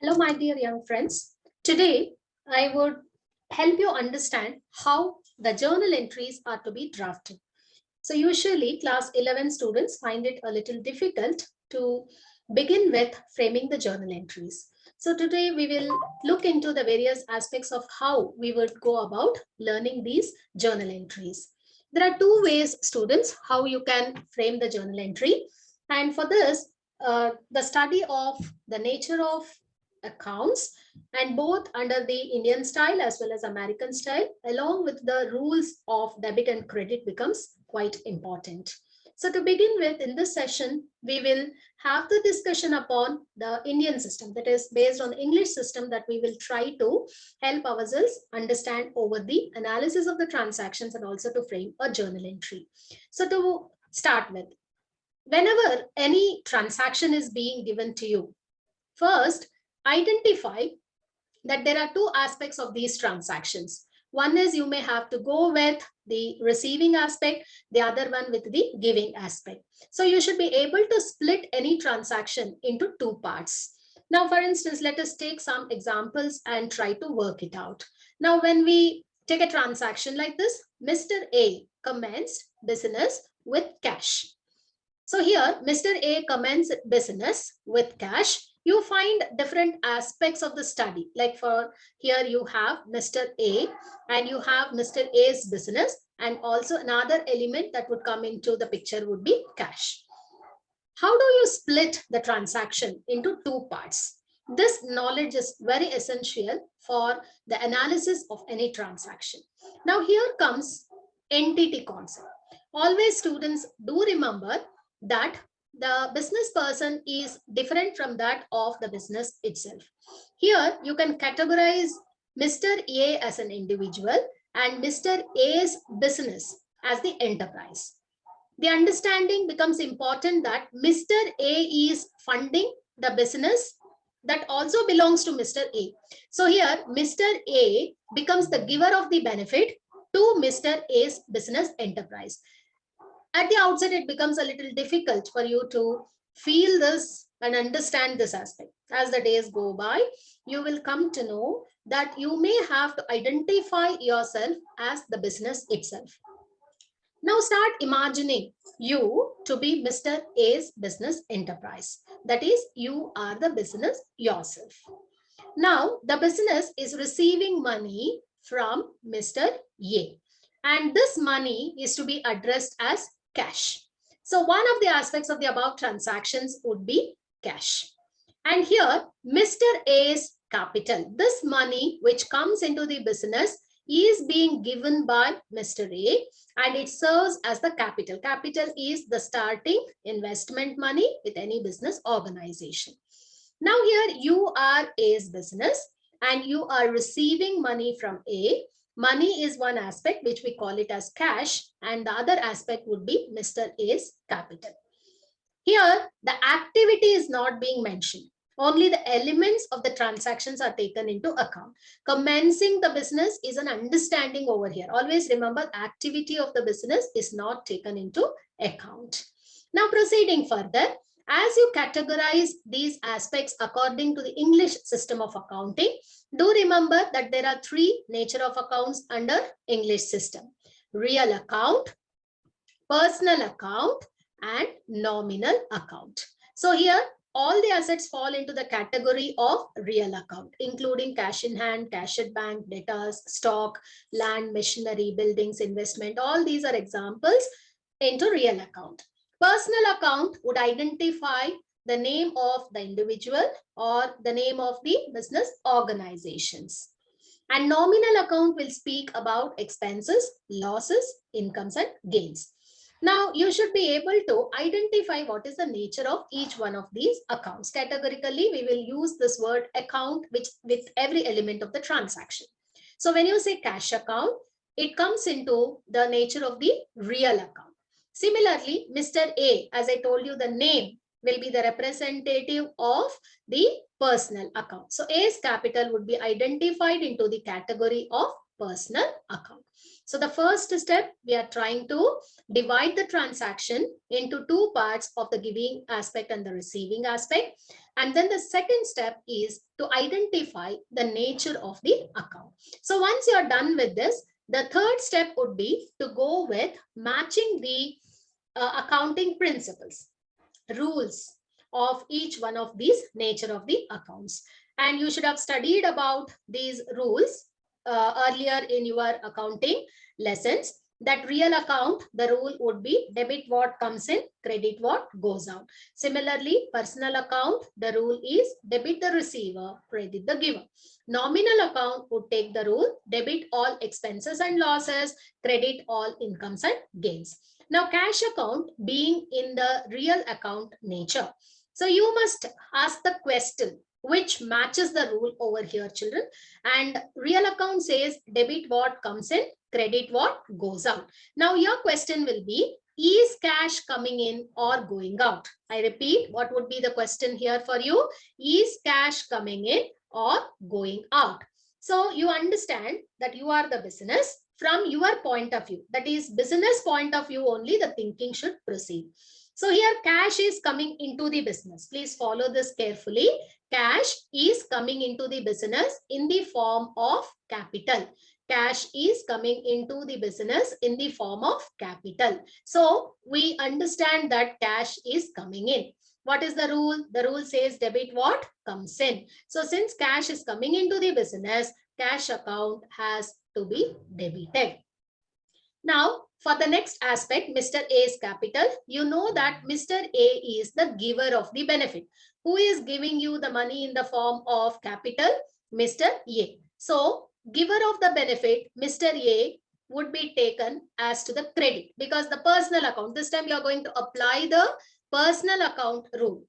Hello, my dear young friends. Today, I would help you understand how the journal entries are to be drafted. So, usually, class 11 students find it a little difficult to begin with framing the journal entries. So, today we will look into the various aspects of how we would go about learning these journal entries. There are two ways, students, how you can frame the journal entry. And for this, the study of the nature of accounts and both under the Indian style as well as American style, along with the rules of debit and credit becomes quite important. So to begin with, in this session, we will have the discussion upon the Indian system, that is based on the English system, that we will try to help ourselves understand over the analysis of the transactions and also to frame a journal entry. So to start with, whenever any transaction is being given to you, first identify that there are two aspects of these transactions. One is you may have to go with the receiving aspect, the other one with the giving aspect. So you should be able to split any transaction into two parts. Now, for instance, let us take some examples and try to work it out. Now, when we take a transaction like this, Mr. A commenced business with cash. So here, Mr. A commenced business with cash. You find different aspects of the study. Like for here, you have Mr. A and you have Mr. A's business. And also another element that would come into the picture would be cash. How do you split the transaction into two parts? This knowledge is very essential for the analysis of any transaction. Now here comes entity concept. Always students do remember that the business person is different from that of the business itself. Here you can categorize Mr. A as an individual and Mr. A's business as the enterprise. The understanding becomes important that Mr. A is funding the business that also belongs to Mr. A. So here Mr. A becomes the giver of the benefit to Mr. A's business enterprise. At the outset, it becomes a little difficult for you to feel this and understand this aspect. As the days go by, you will come to know that you may have to identify yourself as the business itself. Now start imagining you to be Mr. A's business enterprise. That is, you are the business yourself. Now the business is receiving money from Mr. A, and this money is to be addressed as cash. So one of the aspects of the above transactions would be cash. And here, Mr. A's capital, this money which comes into the business is being given by Mr. A and it serves as the capital. Capital is the starting investment money with any business organization. Now here you are A's business and you are receiving money from A. Money is one aspect which we call it as cash, and the other aspect would be Mr. A's capital. Here the activity is not being mentioned. Only the elements of the transactions are taken into account. Commencing the business is an understanding over here. Always remember, activity of the business is not taken into account. Now proceeding further, as you categorize these aspects according to the English system of accounting, do remember that there are three nature of accounts under English system: real account, personal account, and nominal account. So here all the assets fall into the category of real account, including cash in hand, cash at bank, debtors, stock, land, machinery, buildings, investment. All these are examples into real account. Personal account would identify the name of the individual or the name of the business organizations. And nominal account will speak about expenses, losses, incomes, and gains. Now, you should be able to identify what is the nature of each one of these accounts. Categorically, we will use this word account with every element of the transaction. So when you say cash account, it comes into the nature of the real account. Similarly, Mr. A, as I told you, the name will be the representative of the personal account. So A's capital would be identified into the category of personal account. So the first step, we are trying to divide the transaction into two parts of the giving aspect and the receiving aspect. And then the second step is to identify the nature of the account. So once you are done with this, the third step would be to go with matching the accounting principles, rules of each one of these nature of the accounts. And you should have studied about these rules earlier in your accounting lessons. That real account, the rule would be debit what comes in, credit what goes out. Similarly, personal account, the rule is debit the receiver, credit the giver. Nominal account would take the rule debit all expenses and losses, credit all incomes and gains. Now, cash account being in the real account nature. So you must ask the question which matches the rule over here, children. And real account says debit what comes in, credit what goes out. Now your question will be, is cash coming in or going out? I repeat, what would be the question here for you? Is cash coming in or going out? So you understand that you are the business. From your point of view, that is business point of view only, the thinking should proceed. So here cash is coming into the business. Please follow this carefully. Cash is coming into the business in the form of capital. Cash is coming into the business in the form of capital. So we understand that cash is coming in. What is the rule? The rule says debit what comes in. So since cash is coming into the business, cash account has to be debited. Now, for the next aspect, Mr. A's capital, you know that Mr. A is the giver of the benefit. Who is giving you the money in the form of capital? Mr. A. So, giver of the benefit, Mr. A, would be taken as to the credit because the personal account, this time you are going to apply the personal account rule.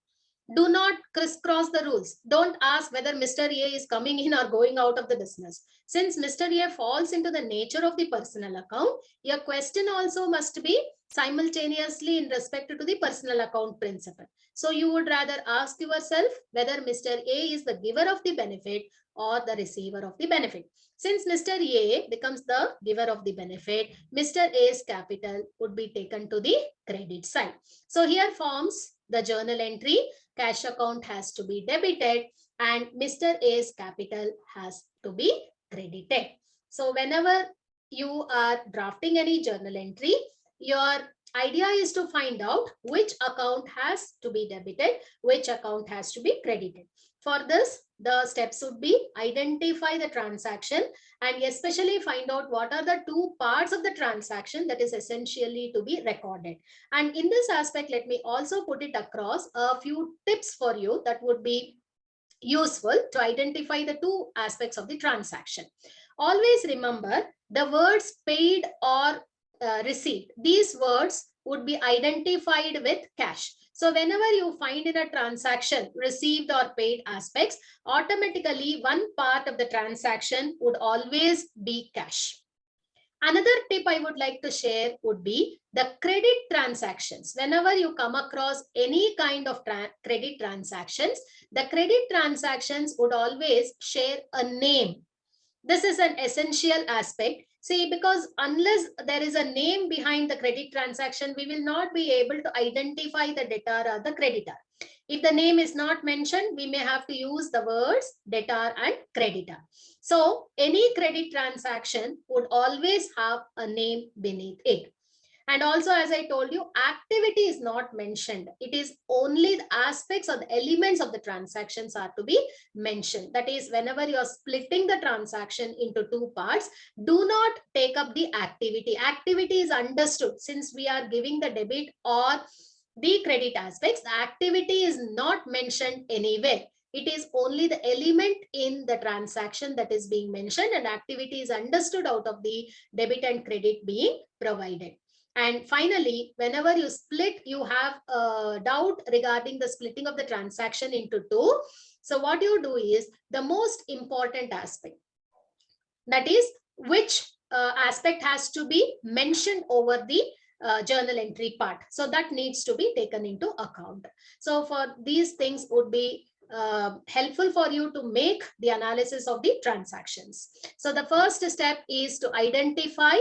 Do not crisscross the rules. Don't ask whether Mr. A is coming in or going out of the business. Since Mr. A falls into the nature of the personal account, your question also must be simultaneously in respect to the personal account principle. So you would rather ask yourself whether Mr. A is the giver of the benefit or the receiver of the benefit. Since Mr. A becomes the giver of the benefit, Mr. A's capital would be taken to the credit side. So here forms the journal entry. Cash account has to be debited and Mr. A's capital has to be credited. So whenever you are drafting any journal entry, your idea is to find out which account has to be debited, which account has to be credited. For this, the steps would be identify the transaction and especially find out what are the two parts of the transaction that is essentially to be recorded. And in this aspect, let me also put it across a few tips for you that would be useful to identify the two aspects of the transaction. Always remember the words paid or received. These words would be identified with cash. So whenever you find in a transaction received or paid aspects, automatically one part of the transaction would always be cash. Another tip I would like to share would be the credit transactions. Whenever you come across any kind of credit transactions, the credit transactions would always share a name. This is an essential aspect. See, because unless there is a name behind the credit transaction, we will not be able to identify the debtor or the creditor. If the name is not mentioned, we may have to use the words debtor and creditor. So any credit transaction would always have a name beneath it. And also, as I told you, activity is not mentioned. It is only the aspects or the elements of the transactions are to be mentioned. That is, whenever you are splitting the transaction into two parts, do not take up the activity. Activity is understood since we are giving the debit or the credit aspects. The activity is not mentioned anywhere. It is only the element in the transaction that is being mentioned, and activity is understood out of the debit and credit being provided. And finally, whenever you split, you have a doubt regarding the splitting of the transaction into two. So what you do is the most important aspect, that is which aspect has to be mentioned over the journal entry part. So that needs to be taken into account. So for these things would be helpful for you to make the analysis of the transactions. So the first step is to identify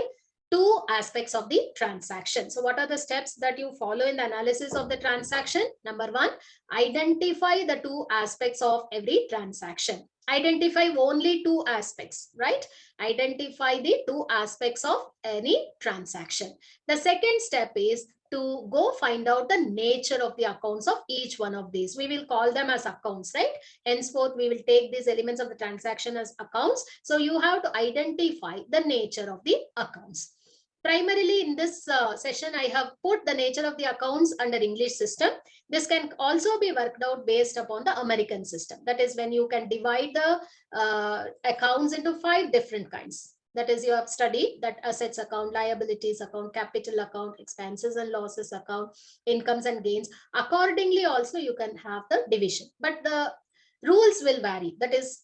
two aspects of the transaction. So what are the steps that you follow in the analysis of the transaction? Number one, identify the two aspects of every transaction. Identify only two aspects, right? Identify the two aspects of any transaction. The second step is to go find out the nature of the accounts of each one of these. We will call them as accounts, right? Henceforth, we will take these elements of the transaction as accounts. So you have to identify the nature of the accounts. Primarily in this session, I have put the nature of the accounts under English system. This can also be worked out based upon the American system. That is when you can divide the accounts into 5 different kinds. That is, you have studied that assets account, liabilities account, capital account, expenses and losses account, incomes and gains. Accordingly, also you can have the division, but the rules will vary. That is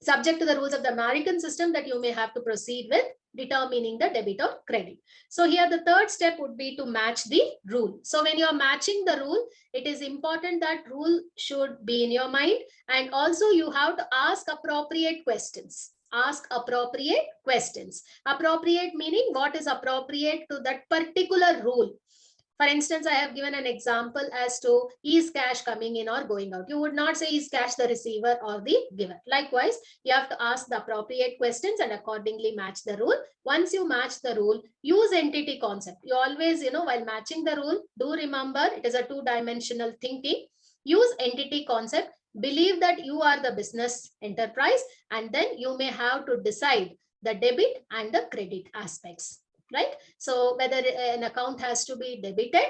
subject to the rules of the American system that you may have to proceed with determining the debit or credit. So here the third step would be to match the rule. So when you are matching the rule, it is important that rule should be in your mind, and also you have to ask appropriate questions. Ask appropriate questions. Appropriate meaning what is appropriate to that particular rule. For instance, I have given an example as to is cash coming in or going out. You would not say is cash the receiver or the giver. Likewise, you have to ask the appropriate questions and accordingly match the rule. Once you match the rule, use entity concept. You always, while matching the rule, do remember it is a two-dimensional thinking. Use entity concept. Believe that you are the business enterprise, and then you may have to decide the debit and the credit aspects. Right? So whether an account has to be debited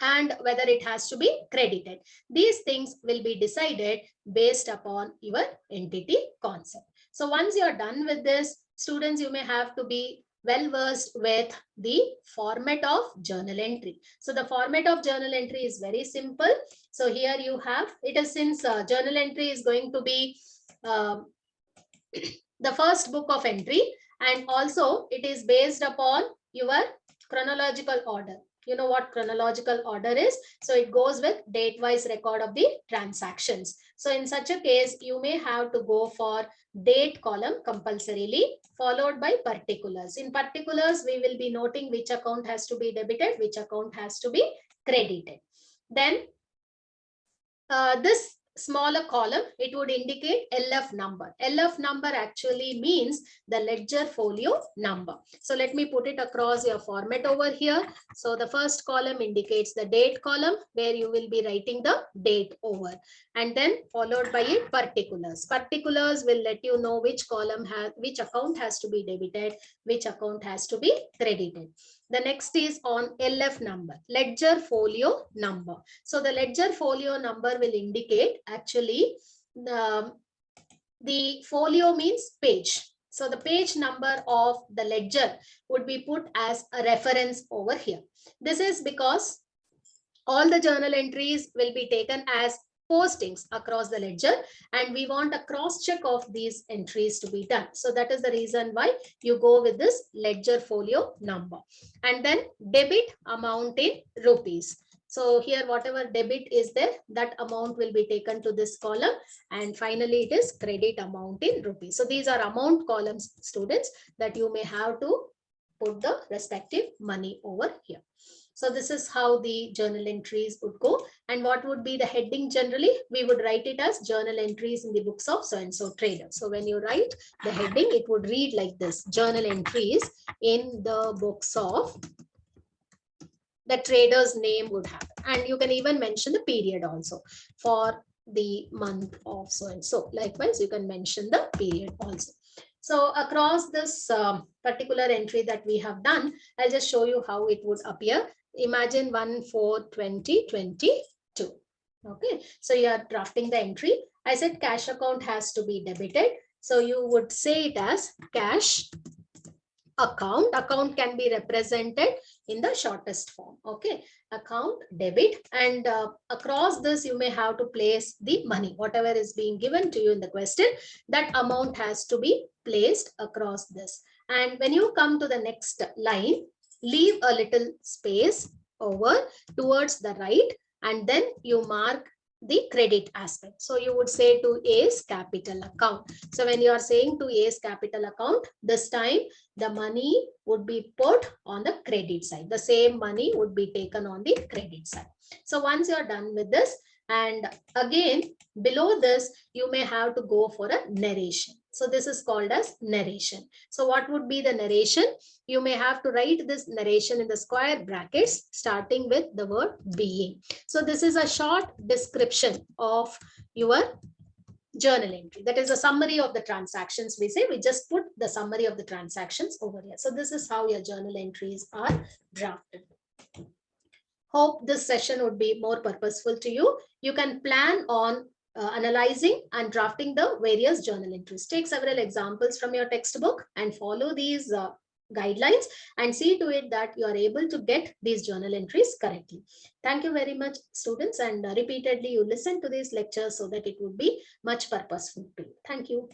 and whether it has to be credited. These things will be decided based upon your entity concept. So once you are done with this, students, you may have to be well versed with the format of journal entry. So the format of journal entry is very simple. So here you have, it is since journal entry is going to be the first book of entry, and also it is based upon your chronological order. You know what chronological order is? So it goes with date-wise record of the transactions. So in such a case, you may have to go for date column compulsorily, followed by particulars. In particulars, we will be noting which account has to be debited, which account has to be credited. Then this smaller column, it would indicate LF number. LF number actually means the ledger folio number. So let me put it across your format over here. So the first column indicates the date column, where you will be writing the date over, and then followed by it particulars. Particulars will let you know which column has, which account has to be debited, which account has to be credited. The next is on LF number, ledger folio number. So the ledger folio number will indicate actually the folio means page. So the page number of the ledger would be put as a reference over here. This is because all the journal entries will be taken as postings across the ledger, and we want a cross check of these entries to be done. So that is the reason why you go with this ledger folio number. And then debit amount in rupees. So here whatever debit is there, that amount will be taken to this column, and finally it is credit amount in rupees. So these are amount columns, students, that you may have to put the respective money over here. So this is how the journal entries would go. And what would be the heading generally? We would write it as journal entries in the books of so-and-so trader. So when you write the heading, it would read like this: journal entries in the books of the trader's name would happen. And you can even mention the period also for the month of so-and-so. Likewise, you can mention the period also. So across this particular entry that we have done, I'll just show you how it would appear. Imagine 1/4/2022. Okay, so you are drafting the entry. I said cash account has to be debited. So you would say it as cash account. Account can be represented in the shortest form. Okay, account debit, and across this you may have to place the money, whatever is being given to you in the question, that amount has to be placed across this. And when you come to the next line, leave a little space over towards the right, and then you mark the credit aspect. So you would say to A's capital account. So when you are saying to A's capital account, this time the money would be put on the credit side. The same money would be taken on the credit side. So once you are done with this, and again below this, you may have to go for a narration. So this is called as narration. So what would be the narration? You may have to write this narration in the square brackets starting with the word being. So this is a short description of your journal entry. That is a summary of the transactions. We say we just put the summary of the transactions over here. So this is how your journal entries are drafted. Hope this session would be more purposeful to you. You can plan on analyzing and drafting the various journal entries. Take several examples from your textbook and follow these guidelines and see to it that you are able to get these journal entries correctly. Thank you very much, students, and repeatedly you listen to these lectures so that it would be much purposeful to you. Thank you.